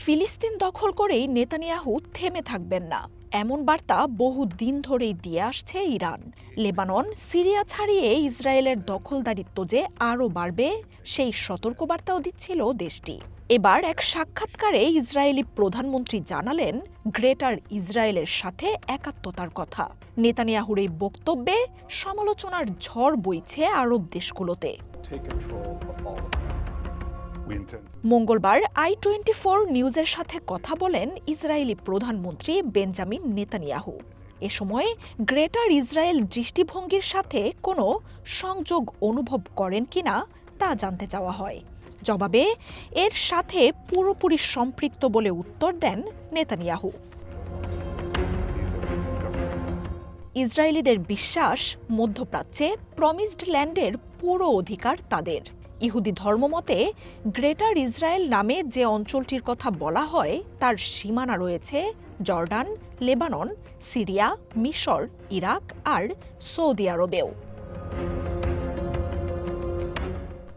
ফিলিস্তিন দখল করেই নেতানিয়াহু থেমে থাকবেন না, এমন বার্তা বহু দিন ধরেই দিয়ে আসছে ইরান। লেবানন, সিরিয়া ছাড়িয়ে ইসরায়েলের দখলদারিত্ব যে আরও বাড়বে, সেই সতর্কবার্তাও দিচ্ছিল দেশটি। এবার এক সাক্ষাৎকারে ইসরায়েলি প্রধানমন্ত্রী জানালেন গ্রেটার ইসরায়েলের সাথে একাত্মতার কথা। নেতানিয়াহুর এই বক্তব্যে সমালোচনার ঝড় বইছে আরব দেশগুলোতে। মঙ্গলবার i24 নিউজের সাথে কথা বলেন ইসরায়েলি প্রধানমন্ত্রী বেঞ্জামিন নেতানিয়াহু। এ সময় গ্রেটার ইসরায়েল দৃষ্টিভঙ্গির সাথে কোনো সংযোগ অনুভব করেন কিনা তা জানতে চাওয়া হয়। জবাবে এর সাথে পুরোপুরি সম্পৃক্ত বলে উত্তর দেন নেতানিয়াহু। ইসরায়েলিদের বিশ্বাস, মধ্যপ্রাচ্যে প্রমিসড ল্যান্ডের পুরো অধিকার তাদের। ইহুদি ধর্মমতে গ্রেটার ইসরায়েল নামে যে অঞ্চলটির কথা বলা হয় তার সীমানা রয়েছে জর্ডান, লেবানন, সিরিয়া, মিশর, ইরাক আর সৌদি আরবেও।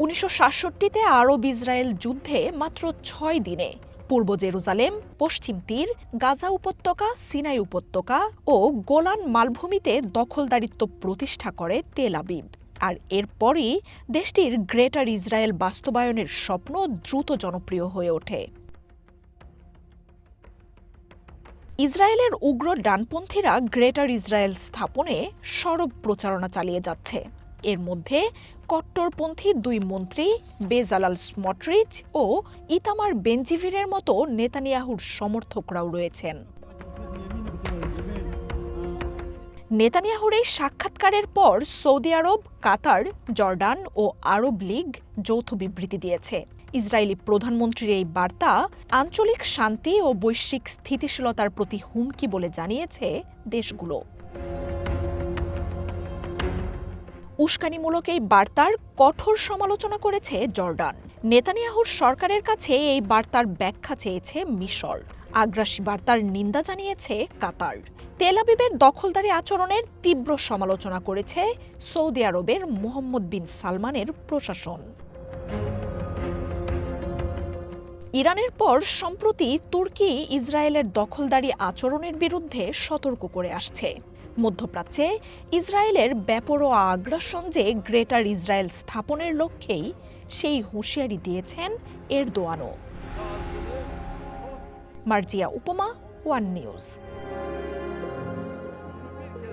1967-তে আরব ইসরায়েল যুদ্ধে মাত্র 6 দিনে পূর্ব জেরুজালেম, পশ্চিম তীর, গাজা উপত্যকা, সিনাই উপত্যকা ও গোলান মালভূমিতে দখলদারিত্ব প্রতিষ্ঠা করে তেল আবিব। আর এরপরই দেশটির গ্রেটার ইসরায়েল বাস্তবায়নের স্বপ্ন দ্রুত জনপ্রিয় হয়ে ওঠে। ইসরায়েলের উগ্র ডানপন্থীরা গ্রেটার ইসরায়েল স্থাপনে সরব প্রচারণা চালিয়ে যাচ্ছে। এর মধ্যে কট্টরপন্থী 2 মন্ত্রী বেজালাল স্মটরিচ ও ইতামার বেনজিভিরের মতো নেতানিয়াহুর সমর্থকরাও রয়েছেন। নেতানিয়াহুর এই সাক্ষাৎকারের পর সৌদি আরব, কাতার, জর্ডান ও আরব লীগ যৌথ বিবৃতি দিয়েছে। ইসরায়েলি প্রধানমন্ত্রীর এই বার্তা আঞ্চলিক শান্তি ও বৈশ্বিক স্থিতিশীলতার প্রতি হুমকি বলে জানিয়েছে দেশগুলো। উস্কানিমূলক এই বার্তার কঠোর সমালোচনা করেছে জর্ডান। নেতানিয়াহুর সরকারের কাছে এই বার্তার ব্যাখ্যা চেয়েছে মিশর। আগ্রাসী বার্তার নিন্দা জানিয়েছে কাতার। তেল আবিবের দখলদারি আচরণের তীব্র সমালোচনা করেছে সৌদি আরবের মোহাম্মদ বিন সালমানের প্রশাসন। ইরানের পর সম্প্রতি তুর্কি ইসরায়েলের দখলদারি আচরণের বিরুদ্ধে সতর্ক করে আসছে। মধ্যপ্রাচ্যে ইসরায়েলের বেপরোয়া আগ্রাসন যে গ্রেটার ইসরায়েল স্থাপনের লক্ষ্যেই, সেই হুঁশিয়ারি দিয়েছেন এরদোয়ানও। মার্জিয়া উপমা, ওয়ান নিউজ।